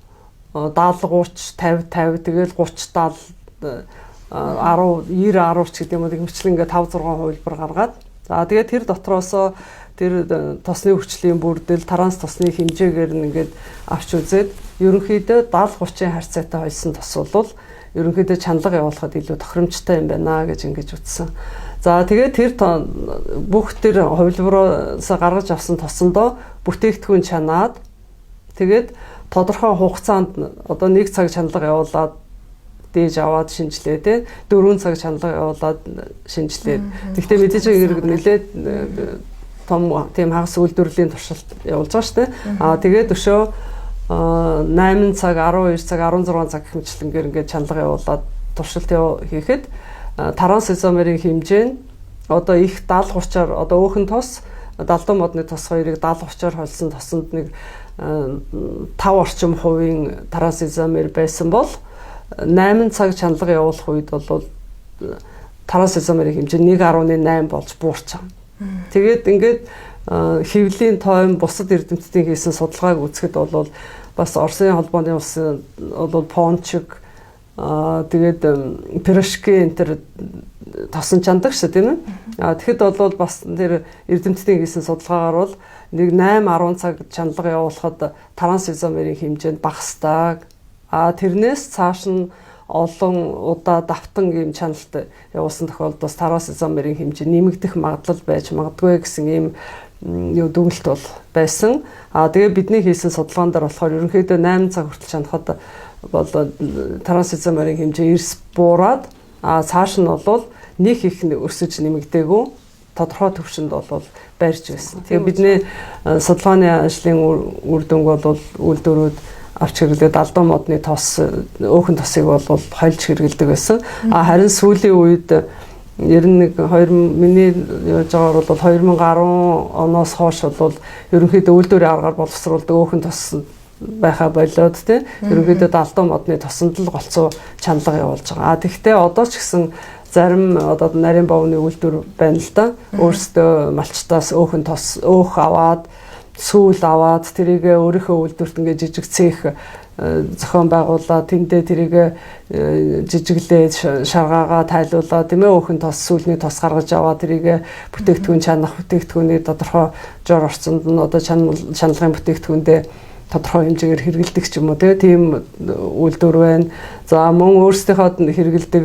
70 30 50 50 тэгэл 30 70 10 90 10 ч гэдэг юм уу хэмжлэн ингээд 5 6 хувилбар гаргаад за тэгээд тэр дотроосоо тэр тосны хүчлийн бүрдэл транс тосны хэмжээгээр нь ингээд авч үзээд ерөнхийдөө 70-30-ын харьцаатай холсон тос бол ерөнхийдөө чанлага явуулахад илүү тохиромжтой юм байна гэж ингэж үзсэн. За тэгээд тэр бүх тэр хувилбароос гаргаж авсан тосондоо бүтээгдэхүүн чанаад тэгээд тодорхой хугацаанд одоо 1 цаг чанлага явуулаад дээж аваад шинжилээ тий 4 цаг чанлага явуулаад шинжилээ. Гэхдээ мэдээж хэрэг нэлээд том тийм хагас үйлдвэрлэлийн туршилт явуулж байгаа шүү дээ. Тэгээд өшөө 8 цаг, 12 цаг, 16 цаг хэмжлэнгээр ингээд чанлага явуулаад туршилт хийхэд транс изомерийн хэмжээ нь одоо их 70-30-аар одоо өөхөн тос, далдуу модны тос хоёрыг 70-30-аар холсон тосонд нэг 5 орчим хувийн транс изомер байсан бол 8 цаг чанлага явуулах үед бол транс изомерийн хэмжээ 1.8 болж буурч байгаа. Тэгээд ингээд хэвлийн тойм бусад эрдэмтдийн хийсэн судалгааг үзэхэд бол бас Оросын холбооны улсын бол Пончик тэгээд Пирожки энэ төр тосон чандаг шүү тийм ээ. Тэгэхэд бол бас тэр эрдэмтдийн хийсэн судалгаагаар бол нэг 8-10 цаг чанлага явуулахад транс изомерийн хэмжээ нь багасдаг. Тэрнээс цааш нь олон удаа давтан ийм чаналт явуулсан тохиолдолд транс изомерийн хэмжээ нэмэгдэх магадлал байж магадгүй гэсэн ийм дүгнэлт бол байсан. Тэгээ бидний хийсэн судалгаан дээр болохоор ерөнхийдөө 8 цаг хүртэл чанахад бол транс изомерийн хэмжээ эрс буураад цааш нь бол нэг их өсөж нэмэгдээгүй тодорхой төвшөнд бол байрч байсан. Тэгээ бидний судалгааны ажлын үр дүнг бол үйлдвэрүүд авч хэрэглээд далдуу модны тос өөхөн тосыг бол хольж хэрэглэдэг байсан. Харин сүүлийн үед ер нь миний яаж байгаагаар бол 2010 оноос хойш бол ерөнхийдөө үйлдвэрийн аргаар боловсруулдаг өөхөн тос байха болоод тийм ерөнхийдөө далдуу модны тосонд л голцоо чанлага явуулж байгаа. Тэгэхдээ одоо ч гэсэн зарим одоо нарийн бовны үйлдвэр байна л да. Өөрсдөө малчтаас өөхөн тос өөх аваад сүүл аваад тэрийгэ өөрийнхөө үйлдвэрт ингээ жижиг цех зохион байгуулаад тэндээ тэрийгэ жижиглээд шаргаагаа тайлуулаад тийм ээ өөхөн тос сүүлний тос гаргаж аваад тэрийгэ бүтээгдэхүүн чанах бүтээгдэхүүний тодорхой жор орцонд нь одоо чанлагын бүтээгдэхүүндээ тодорхой хэмжээгээр хэрэгэлдэг ч юм уу тийм үйлдвэр байна. За мөн өөрсдийнхөө хэрэгэлдэг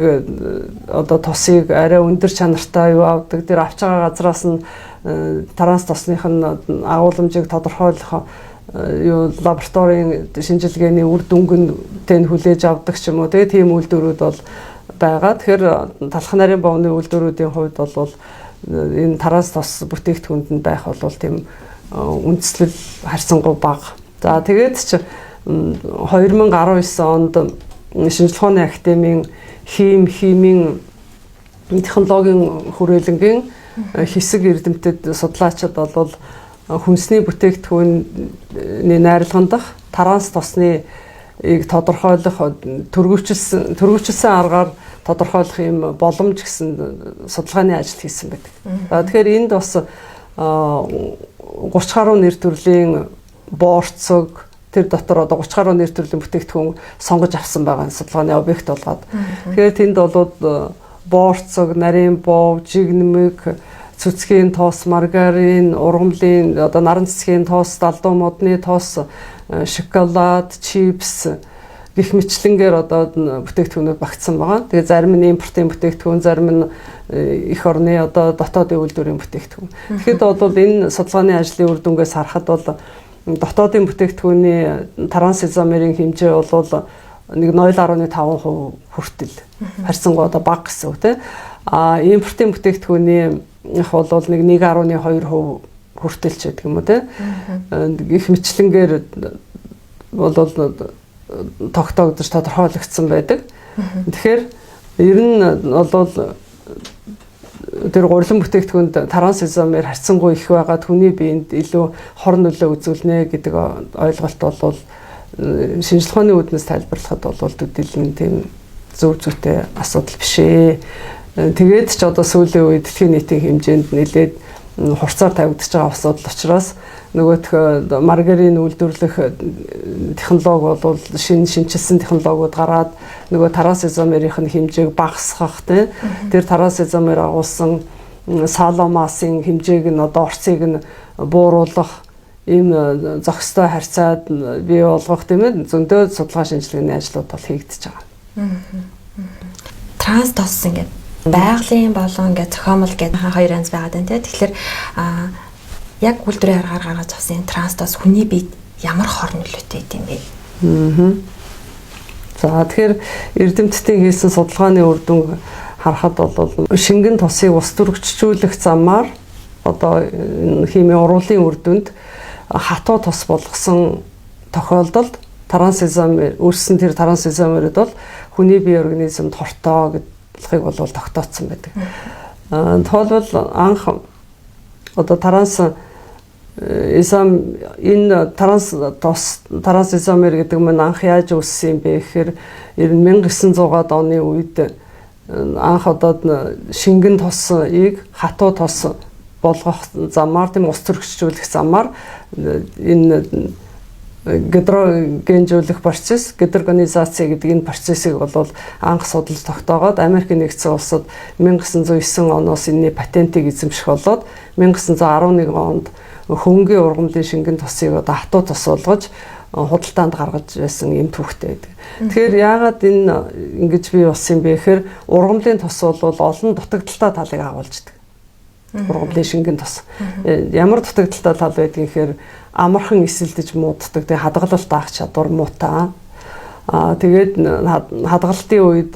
одоо тосыг арай өндөр чанартай юу авдаг тэр авч байгаа газраас нь транс тосных нь агуулмжийг тодорхойлох юу лабораторийн шинжилгээний үр дүнгэнтэй хүлээж авдаг ч юм уу тийм үйлдвэрүүд бол байгаа. Тэгэхээр талх нарийн бовны үйлдвэрүүдийн хувьд бол энэ транс тос бүтээгдэхүүнд нь байх бол тийм үндэслэл харьцангуй бага. За тэгээд ч 2019 онд шинжилгээ ухааны академийн химийн технологийн хүрээлэнгийн хэсэг эрдэмтэд судлаачид бол хүнсний бүтээгдэхүүний найрлаган дах транс тосныг тодорхойлох төрөвчлсэн аргаар тодорхойлох юм боломж гэсэн судалгааны ажил хийсэн байдаг. Тэгэхээр энд бас 30 гаруй нэр төрлийн боорцог тэр дотор одоо 30 гаруй нэр төрлийн бүтээгдэхүүн сонгож авсан байгаа судалгааны объект болгоод. Тэгэхээр тэнд бол боорцог, нарийн бов, жигнэмэг, цэцгийн тоос, маргарин, ургамлын одоо наран цэцгийн тоос, далдуу модны тоос, шоколад, чипс гэх мэтлэнгээр одоо бүтээгдэхүүнүүд багтсан байгаа. Тэгээ зарим нь импортын бүтээгдэхүүн, зарим нь эх орны одоо дотоодын үйлдвэрийн бүтээгдэхүүн. Тэгэхэд бол энэ судалгааны ажлын үр дүнгээс харахад бол дотоодын бүтээгдэхүүний трансизомерийн хэмжээ бол нэг 0.5% хүртэл харьцангуй одоо бага гэсэн үг тийм. Импортын бүтээгдэхүүний их бол нэг 1.2% хүртэл ч гэдэг юм уу тийм. Гэх мэтлэнгээр бол тогтоогдож тодорхойлогдсон байдаг. Тэгэхээр ер нь бол тэр гурилан бүтээгдэхүүнд трансизомер харьцангуй их байгаад хүний биед илүү хор нөлөө үзүүлнэ гэдэг ойлголт бол шинжилгээ ухааны үүднээс тайлбарлахад бол төдийлөн тийм зөв зүйтэй асуудал биш ээ. Тэгээд ч одоо сүүлийн үед дэлхийн нийтийн хэмжээнд нэлээд хурцаар тавигдаж байгаа асуудал учраас нөгөөх маргарин үйлдвэрлэх технологи бол шинжилсэн технологиуд гараад нөгөө трансизомерийн хэмжээг багасгах тийм тэр трансизомер агуулсан саломасын хэмжээг нь одоо орцыг нь бууруулах ийм зохистой харьцаад бий болгох тийм ээ зөндөө судалгаа шинжилгээний ажлууд бол хийгдэж байгаа. Транс тос ингээд байгалийн болон ингээд зохиомл гэдэг хоёр янз байгаад байна тийм. Тэгэхээр яг үйлдвэрийн аргаар гаргаж авсан транс тос хүний биед ямар хор нөлөөтэй юм бэ? За тэгэхээр эрдэмтдийн хийсэн судалгааны үр дүн харахад бол шингэн тосыг ус төрөгчжүүлэх замаар одоо химийн уруулын үр дүнд хатуу тос болгосон тохиолдолд трансизомер үүссэн тэр трансизомерд бол хүний бие организмд хортой гэдгийг бол тогтооцсон байдаг. Тухайлбал анх одоо энэ трансизомер гэдэг нь анх яаж үүссэн юм бэ гэхээр 1900-аад оны үед анх одоо шингэн тосыг хатуу тос болгох замаар тийм ус төрөгчжүүлэх замаар энэ гидрогенжүүлэх процесс, гидрогенизаци гэдэг энэ процессыг бол анх судалж тогтоогоод Америк нэгдсэн улсад 1909 оноос энэний патентыг эзэмших болоод 1911 онд хөнгөн ургамлын шингэн тосыг одоо хатуу тос болгож худалдаанд гаргаж байсан юм түүхтэй байдаг. Тэгэхээр яагаад энэ ингэж бий болсон юм бэ гэхээр ургамлын тос бол олон дутагдaltaй талыг агуулждаг. Ургамлын шингэн тос. Ямар дутагдaltaй тал байдгийг гэхээр амархан эсэлдэж мууддаг. Тэгээ хадгалалт авах чадвар муутай. Тэгээд хадгалтын үед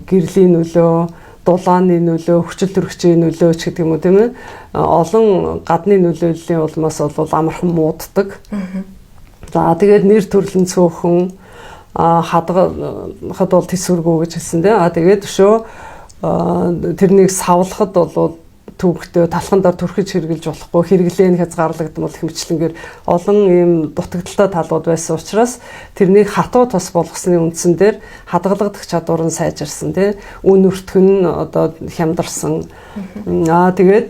гэрлийн нөлөө, дулааны нөлөө, хүчил төрөгчийн нөлөө ч гэдэг юм уу тийм ээ. Олон гадны нөлөөллийн улмаас бол амархан мууддаг. За тэгээд нэр төрлөн цөөхөн хадгалахад бол тэсвэргүй гэж хэлсэн дээ. Тэгээд өшөө тэрнийг савлахад бол түүхтэй талхандаар түрхэж хэрглэж болохгүй хэрэглээний хязгаарлагдмал хэмжлэнгээр олон ийм дутагдaltaй талууд байсан учраас тэрнийг хатуу тос болгосны үндсэн дээр хадгалагдах чадвар нь сайжирсан тий үн өртгөн нь одоо хямдарсан тэгээд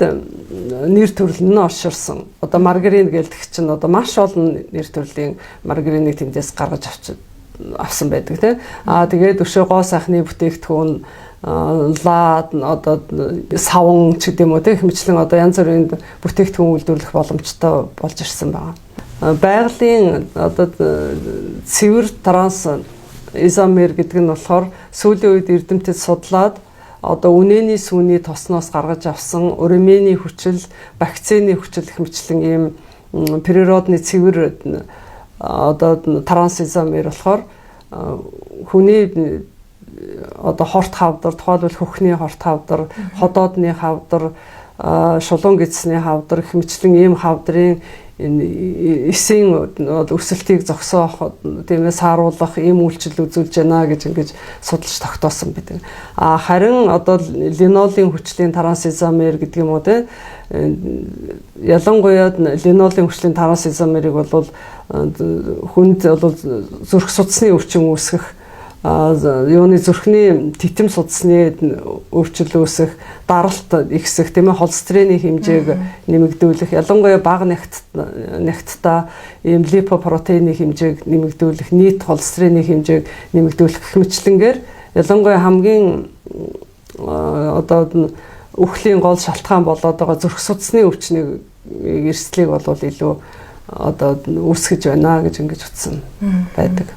нэр төрөл нь олширсан одоо маргарин гэлдэг чинь одоо маш олон нэр төрлийн маргариныг тэндээс гаргаж авсан байдаг тий тэгээд өшөө гоо сайхны бүтээгдэхүүн лад одоо савн ч гэдэм үү тэг хэмжлэн одоо янз бүрийн бүтээгдэхүүн үйлдвэрлэх боломжтой болж ирсэн байна. Байгалийн одоо цэвэр трансизомер гэдэг нь болохоор сүүлийн үед эрдэмтэд судлаад одоо үнэний сүүний тосноос гаргаж авсан уремний хүчил, вакцины хүчил хэмжлэн ийм природны цэвэр одоо трансизомер болохоор хүний одоо хорт хавдар тухайлбал хөхний хорт хавдар, ходоодны хавдар, шулуун гидсний хавдар хэмжлэн ийм хавдрын эсийн өсөлтийг зогсоох тиймээ сааруулах ийм үйлчлэл үзүүлж байна гэж ингэж судалж тогтоосон байдаг. Харин одоо линолын хүчлийн трансизомер гэдэг юм уу те ялангуяа линолын хүчлийн трансизомерыг бол хүнд бол зүрх судасны өвчин үүсгэх юуны зүрхний титэм судасны өөрчлөл үүсэх, даралт ихсэх, тийм ээ холестерины хэмжээг нэмэгдүүлэх, ялангуяа бага нягттай ийм липопротеины хэмжээг нэмэгдүүлэх, нийт холестерины хэмжээг нэмэгдүүлэх гэх мэтлэнгээр ялангуяа хамгийн одоо үхлийн гол шалтгаан болоод байгаа зүрх судасны өвчнийг эрсдлийг бол илүү одоо үүсгэж байна гэж ингэж утсан байдаг.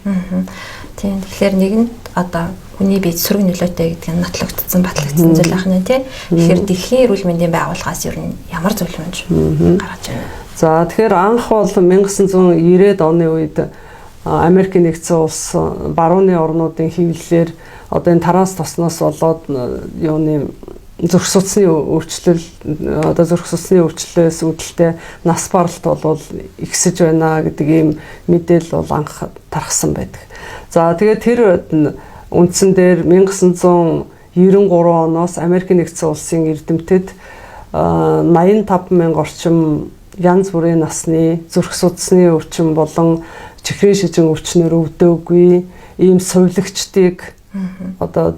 Тийм. Тэгэхээр нэг нь одоо хүний бие сөрөг нөлөөтэй гэдэг нь нотлогдсон, батлагдсан зүйл ах нь тий. Тэгэхээр дэлхийн эрүүл мэндийн байгууллагаас ер нь ямар зөвлөмж гаргаж байна? За тэгэхээр анх бол 1990-ад оны үед Америкийн нэгдсэн улс барууны орнуудын хэвлэлээр одоо энэ таранс тосноос болоод юуны зүрх судасны өвчлөл одоо зүрх судасны өвчлөлөөс үүдэлтэй нас баралт бол ихсэж байна гэдэг ийм мэдээлэл бол анх тархсан байдаг. За тэгээд тэр үндсэн дээр 1993 оноос Америкийн нэгдсэн улсын эрдэмтэд 85,000 орчим янз бүрийн насны зүрх судасны өвчин болон чихрийн шижин өвчнөр өвдөөгүй ийм сувилагчдыг одоо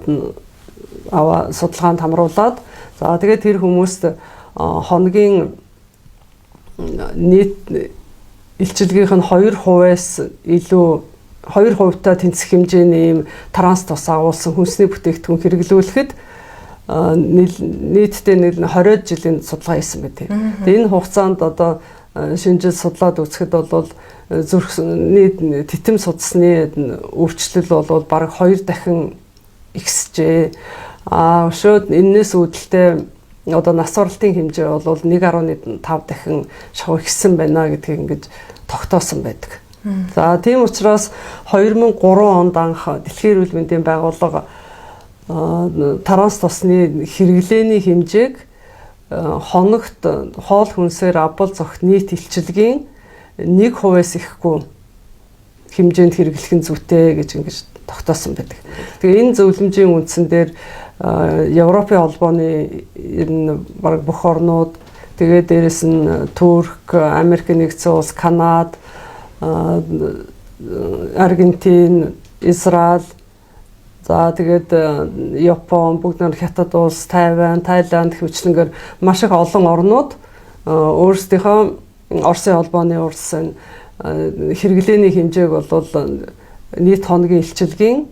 судалгаанд хамруулад за тэгээд тэр хүмүүст хоногийн нийт илчилгээх нь 2%-аас илүү 2% тэнцэх хэмжээний ийм таранс тос агуулсан хүнсний бүтээгдэхүүн хэрэглүүлэхэд нийтдээ 20 жилийн судалгаа хийсэн байдаг. Тэгээ энэ хугацаанд одоо шинжил судлаад үзэхэд бол зүрхний титэм судасны өвчлөл бол бараг 2 дахин ихсжээ. Өшөөд энэс үүдэлтэй одоо нас баралтын хэмжээ бол 1.5 дахин шав ихссэн байна гэдгийг ингэж тогтоосон байдаг. За тийм учраас 2003 онд анх Дэлхийн эрүүл мэндийн байгууллага таранс тосны хэрэглээний хэмжээг хоногт хоол хүнсээр авбал зогт нийт илчилгээний 1%-аас ихэхгүй хэмжээнд хэрэглэх нь зүйтэй гэж ингэж тогтоосон байдаг. Тэгээ энэ зөвлөмжийн үндсэн дээр Европын холбооны ер нь бараг бүх орнууд тэгээ дээрэс нь Турк, Америк нэгдсэн улс, Канада, Аргентин, Израиль за тэгээд Япон, бүгд нэг Хятад улс, Тайван, Таиланд хвчлэнгээр маш их олон орнууд өөрсдийнхөө Оросын холбооны улсын хэрэглээний хэмжээг бол нийт хоногийн илчилгээний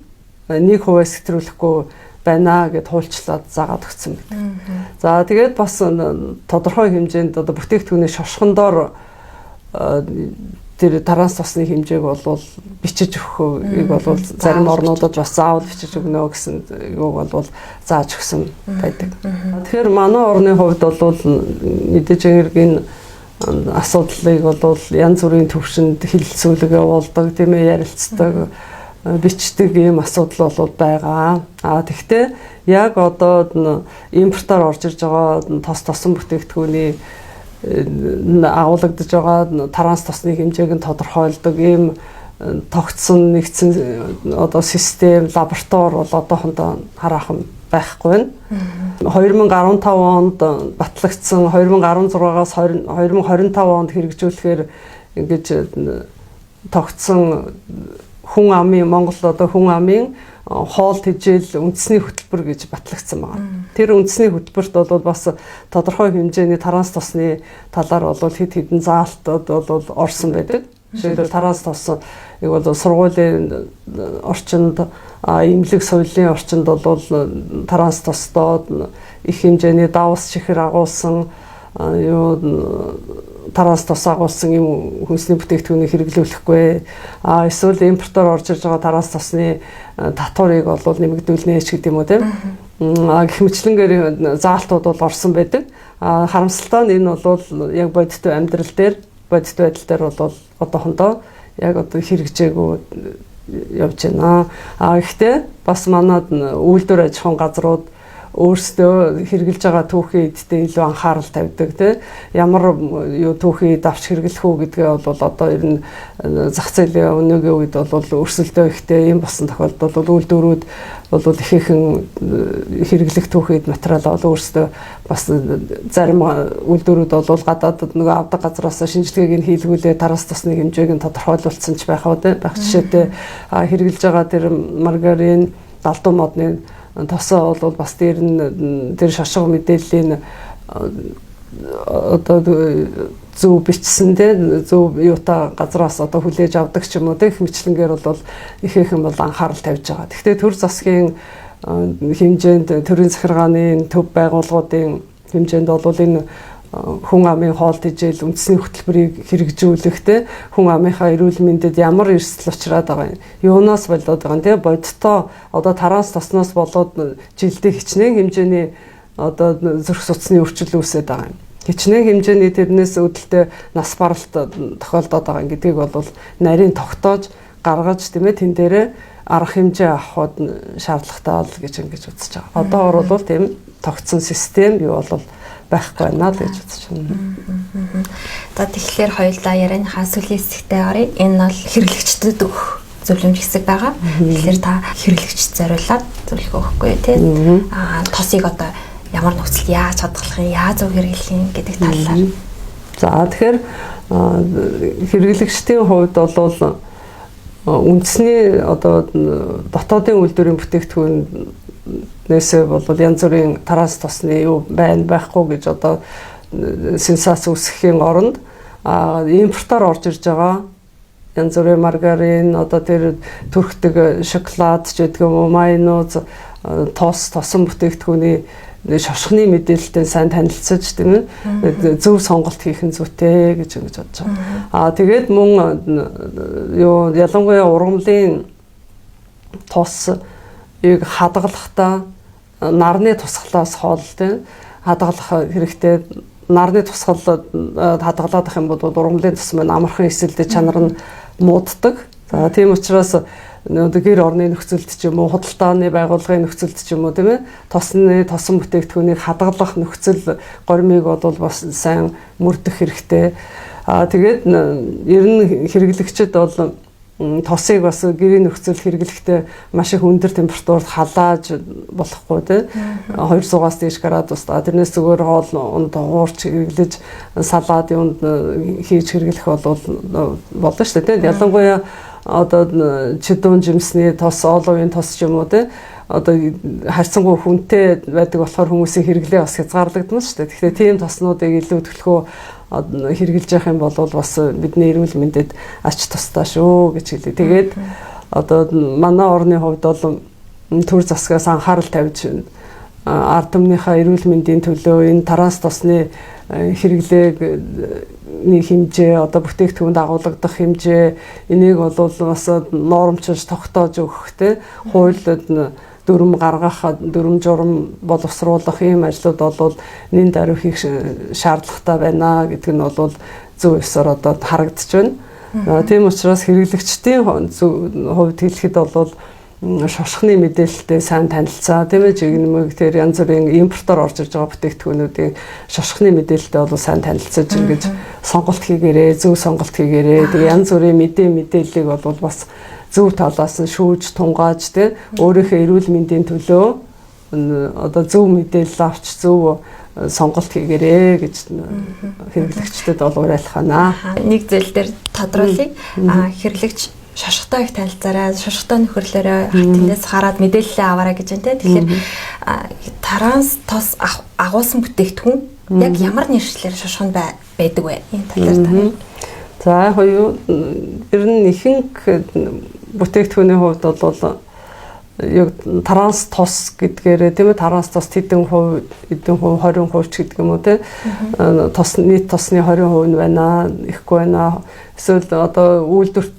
1%-аас хэтрүүлэхгүй байна гэд хуульчлаад заагаад өгсөн байдаг. За тэгээд бас тодорхой хэмжээнд одоо бүтээгдэхүүний шошгондоор тэр таранс тосны хэмжээг бол бичиж өгөхийг бол зарим орнуудад бас заавал бичиж өгнө гэсэн юуг бол зааж өгсөн байдаг. Тэгэхээр манай орны хувьд бол мэдээж хэрэг асуудлыг бол янз бүрийн төвшөнд хилцүүлэг явуулдаг, тийм ээ, ярилцдаг, бичдэг ийм асуудал бол байгаа. Тэгвэл яг одоо импортоор орж ирж байгаа тосон бүтээгдэхүүний агуулгадж байгаа таранс тосны хэмжээг нь тодорхойлдог ийм тогтсон нэгдсэн одоо систем, лаборатори бол одоохондоо хараахан байхгүй байна. 2015 онд батлагдсан 2016-аас 2025 онд хэрэгжүүлэхээр ингэж тогтсон хүн амын Монгол одоо хүн амын хоол тэжээл үндэсний хөтөлбөр гэж батлагдсан байна. Тэр үндэсний хөтөлбөрт бол бас тодорхой хэмжээний таранс тосны талаар бол хэд хэдэн заалтууд бол орсон байдаг. Жишээлбэл таранс тос бол сургуулийн орчинд эмнэлэг соёлын орчинд бол таранс тостод их хэмжээний давс чихэр агуулсан таранс тос агуулсан юм хүнсний бүтээгдэхүүнийг хэрэглүүлэхгүй. Эсвэл импортоор орж ирж байгаа таранс тосны татварыг бол нэмэгдүүлнэ ч гэдэг юм уу, тийм. Гэх мэтлэнгээр заалтууд бол орсон байдаг. Харамсалтай нь энэ бол яг бодит амьдрал дээр бодит байдал дээр бол одоохондоо яг одоо хэрэгжээгүй явж байна. Гэхдээ бас манад үйлдвэр аж ахуйн газрууд өөрсдөө хэрэгжилж байгаа түүхийн эдтэй илүү анхаарал тавьдаг, тийм. Ямар түүхийн давч хэрэглэх үү гэдгээ бол одоо ер нь зах зээлийн өнөөгийн үед бол өрсөлдөө ихтэй юм болсон тохиолдолд бол үйлдвэрүүд бол ихээхэн хэрэглэх түүхийн материал бол өөрсдөө бас зарим үйлдвэрүүд бол гадаадд нөгөө авдаг газраас шинжилгээг нь хийлгүүлээ таранс тосны хэмжээг нь тодорхойлуулсан ч байх жишээтэй хэрэглэж байгаа тэр маргарин, галдуу модны тосоо бол бас дээр шошго мэдээллийн одоо зөв бичсэн зөв юутай газраас одоо хүлээж авдаг ч юм уу их мэтлэнгээр бол ихээхэн бол анхаарал тавьж байгаа. Гэхдээ төр засгийн хэмжээнд төрийн захиргааны төв байгууллагуудын хэмжээнд бол энэ хүн амын хоол тэжээл үндэсний хөтөлбөрийг хэрэгжүүлэхдээ хүн амынхаа эрүүл мэндэд ямар эрсдэл учраад байгаа юм. Юунаас болоод байгаа юм те бодиттой одоо тараас тосноос болоод жилдээ хичнээн хэмжээний одоо зүрх судасны өөрчлөл үүсээд байгаа юм. Хичнээн хэмжээний тэрнээс үүдэлтэй нас баралт тохиолдоод байгаа гэдгийг бол нарийн тогтоож гаргаж тийм ээ тэн дээрээ арга хэмжээ авахд шаардлагатай бол гэж ингэж үзэж байгаа. Одоогор бол тийм тогтсон систем юу бол байхгүй байна л гэж үзэж байна. За тэгэхээр хоёулаа ярианыхаа сүүлийн хэсэгтээ оръё. Энэ бол хэрэглэгчдэд өгөх зөвлөмж хэсэг байгаа. Тэгэхээр та хэрэглэгчд зориулаад зөвлөгөө өгөхгүй тийм. Тосыг одоо ямар нөхцөлд яаж хадгалах юм, яаж зөв хэрэглэх юм гэдэг талаар. За тэгэхээр хэрэглэгчдийн хувьд бол үндэсний одоо дотоодын үйлдвэрийн бүтээгдэхүүнээсээ бол янз бүрийн тараас тосны юу байхгүй гэж одоо сенсац үүсгэхийн оронд импортоор орж ирж байгаа янз бүрийн маргарин одоо тэр төрхтөг шоколад ч гэдэг юм уу майонез тосон бүтээгдэхүүний шошгоны мэдээлэлтэй сайн танилцаж тийм ээ зөв сонголт хийх нь зүйтэй гэж бодож байгаа. Тэгээд мөн юу ялангуяа ургамлын тосыг хадгалахдаа нарны тусгалаас хоол тийм хадгалах хэрэгтэй. Нарны тусгал хадгалаад ах юм бол ургамлын тос маань амархан эсэлдэж чанар нь мууддаг. За тийм учраас гэр орны нөхцөлд ч юм уу худалдааны байгууллагын нөхцөлд ч юм уу тийм ээ тосон бүтээгдэхүүнийг хадгалах нөхцөл гормыг бол бас сайн мөрдөх хэрэгтэй. Тэгээд ер нь хэрэглэгчид бол тосыг бас гэрийн нөхцөл хэрэглэхдээ маш их өндөр температурт халааж болохгүй тийм 200-аас дээш градус тэрнээс зүгээр хоол унд уурч хэрэглэж салаад юунд хийж хэрэглэх болно шүү дээ тийм ялангуяа одоо чидүүн жимсний тос оловын тос ч юм уу те одоо харьцангуй хүнтэй байдаг болохоор хүмүүсийн хэрэглээ бас хязгаарлагдана шүү дээ. Тэгэхээр тийм тоснуудыг илүү төлхөө хэрэгжилж явах юм бол бас бидний эрүүл мэндэд ач тустай шүү гэж хэлээ. Тэгээд одоо манай орны хувьд бол төр засгаас анхаарал тавьж ард түмнийхээ эрүүл мэндийн төлөө энэ тараас тосны хэрэглээг хэмжээ одоо бүтээгдэхүүнд агуулгадах хэмжээ энийг бол бас нормчилж тогтоож өгөхтэй хуулиуд дүрм гаргах дүрм журам боловсруулах ийм ажлууд бол нэн даруй хийх шаардлагатай байна гэдэг нь бол зөв ёсоор одоо харагдаж байна. Тийм учраас хэрэглэгчдийн хувьд хэлэхэд бол шошгоны мэдээлэлтэй сайн танилцаа тийм ээ жигнэмэг тэр янз бүрийн импортоор орж ирж байгаа бүтээгдэхүүнүүдийн шошгоны мэдээлэлтэй бол сайн танилцаж ингэж сонголт хийгээрээ зөв сонголт хийгээрээ тэгээ янз бүрийн мэдээллийг бол бас зөв талаас нь шүүж тунгааж тийм өөрийнхөө эрүүл мэндийн төлөө одоо зөв мэдээлэл авч зөв сонголт хийгээрээ гэж хэрэглэгчдэд бол уриалхана. Нэг зүйл дээр тодруулъя. Хэрэглэгч шошготой их танилцаарай, шошготой нөхөрлөөрөө тэндээс хараад мэдээлэлээ аваарай гэж байна те. Тэгэхээр таранс тос агуулсан бүтээгдэхүүн яг ямар нэршлэр шошгонд байдаг вэ? Энэ талаар тань. За хоёу ер нь ихэнх бүтээгдэхүүний хувьд бол яг таранс тос гэдгээрээ тийм ээ таранс тос хэдэн хувь 20% ч гэдэг юм уу тийм тос нийт тосны 20% нь байна ихгүй байна эсвэл одоо үйлдвэрт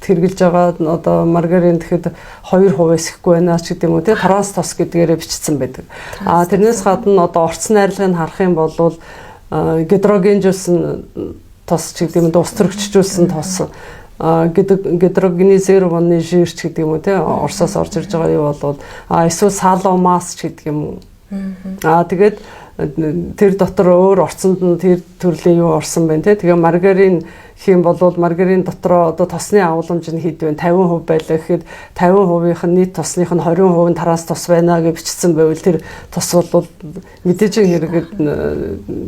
хэрэгжилж байгаа одоо маргарин тэгэхэд 2%-ээс ихгүй байна ч гэдэг юм уу тийм таранс тос гэдгээрээ бичсэн байдаг. Тэрнээс гадна одоо орцсон найрлагыг харах юм бол гидрогенжүүлсэн тос ч гэдэг юм ус төрөгчжүүлсэн тос гидрогенизированный жир ч гэдэг юм уу те Оросоос орж ирж байгаа юу бол эсвэл саломас ч гэдэг юм уу. Тэгээд тэр дотор өөр орцонд нь тэр төрлийн юу орсон байна те. Тэгээ маргарин хэм бол маргарин дотроо одоо тосны агуулмж нь хэд вэ? 50% байлаа гэхэд 50%-ийнх нь нийт тосных нь 20% нь тараас тос байна гэж бичсэн байвал тэр тос бол мэдээж хэрэгэд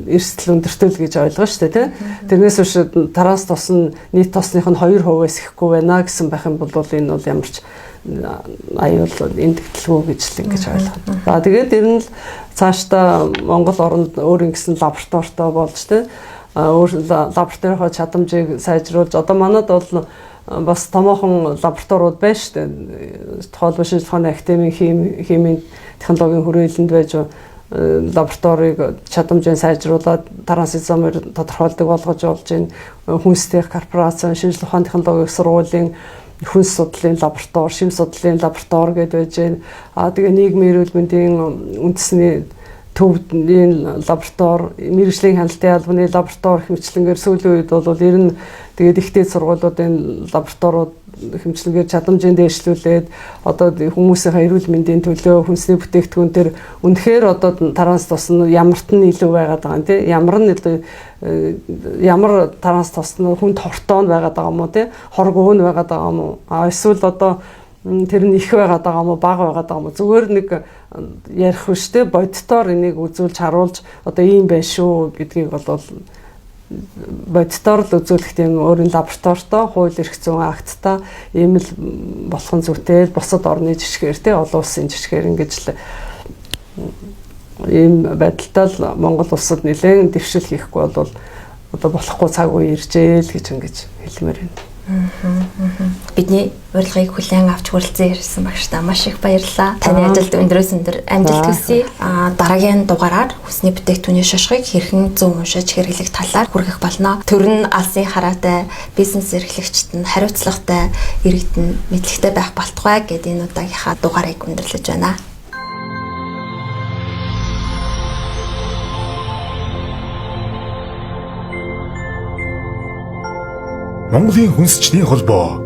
эрсдэл өндөртэй л гэж ойлгоо шүү дээ тий. Тэрнээс биш тараас тос нь нийт тосных нь 2%-ээс ихэхгүй байна гэсэн байх юм бол энэ бол ямар ч аюул эндэгдэлгүй гэж л ингэж ойлгоо. За тэгээд ер нь цаашдаа Монгол оронд өөр ингэсэн лабораторитой болж тий өөр лабораторийнхоо чадамжийг сайжруулж одоо манад бол бас томоохон лабораториуд байна шүү дээ. Тухайлбал шинжилгээний академийн химийн технологийн хүрээлэнд байж лабораторийг чадамжийн сайжруулад трансизомоор тодорхойлдог болгож болж байна. Хүнстэйх корпорац, шинжлэх ухааны технологийн сургуулийн хүнс судлалын лаборатори, шим судлалын лаборатори гэдээ байж байна. Тэгээ нийгмийн эрүүл мэндийн үндэсний төвийн лаборатори, мэрэгжлийн хяналтын албаны лаборатори хэмжлэнгээр сүүлийн үед бол ер нь тэгээд ихтэй сургуулиудын лабораториуд хэмжлэнгээр чадамжийн дээшлүүлээд одоо хүмүүсийн эрүүл мэндийн төлөө хүнсний бүтээгдэхүүн төр үнэхээр одоо таранс тус нь ямарт нь илүү байгаад байгаа юм тий. Ямар таранс тус нь хүнд хортой нь байгаад байгаа юм уу тий. Хоргоо нь байгаад байгаа юм уу. Эсвэл одоо тэр нь их байгаад байгаа юм уу, бага байгаад байгаа юм уу. Зүгээр нэг ярих хүчтэй боддоор энийг үзүүлж харуулж одоо ийм байх шүү гэдгийг бол боддоор л үзүүлэх тийм өөрийн лабораторитой хууль эрх зүйн акттай ийм л болох нь зүйтэй бусад орны жишгээр тий олон улсын жишгээр ингэж л ийм байдалтай л Монгол улсад нэлээд дэвшил хийхгүй бол одоо болохгүй цаг үе иржээ л гэж ингэж хэлмээр байна. Бидний урилгыг хүлээн авч хүрэлцэн ирсэн багштай маш их баярлалаа. Таны ажилд өндрөөс өндөр амжилт хүсье. Дараагийн дугаараар хүнсний бүтээгдэхүүний шошгыг хэрхэн зөв уншиж хэрэглэх талаар хүргэх болно. Төр нь алсын хараатай бизнес эрхлэгчид нь хариуцлагатай иргэдэн мэдлэгтэй байх болтугай гэдэг энэ удаагийнхаа дугаарыг өндөрлөж байна. Монголын хүнсчний холбоо.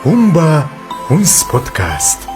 Humba Хүнс подкаст.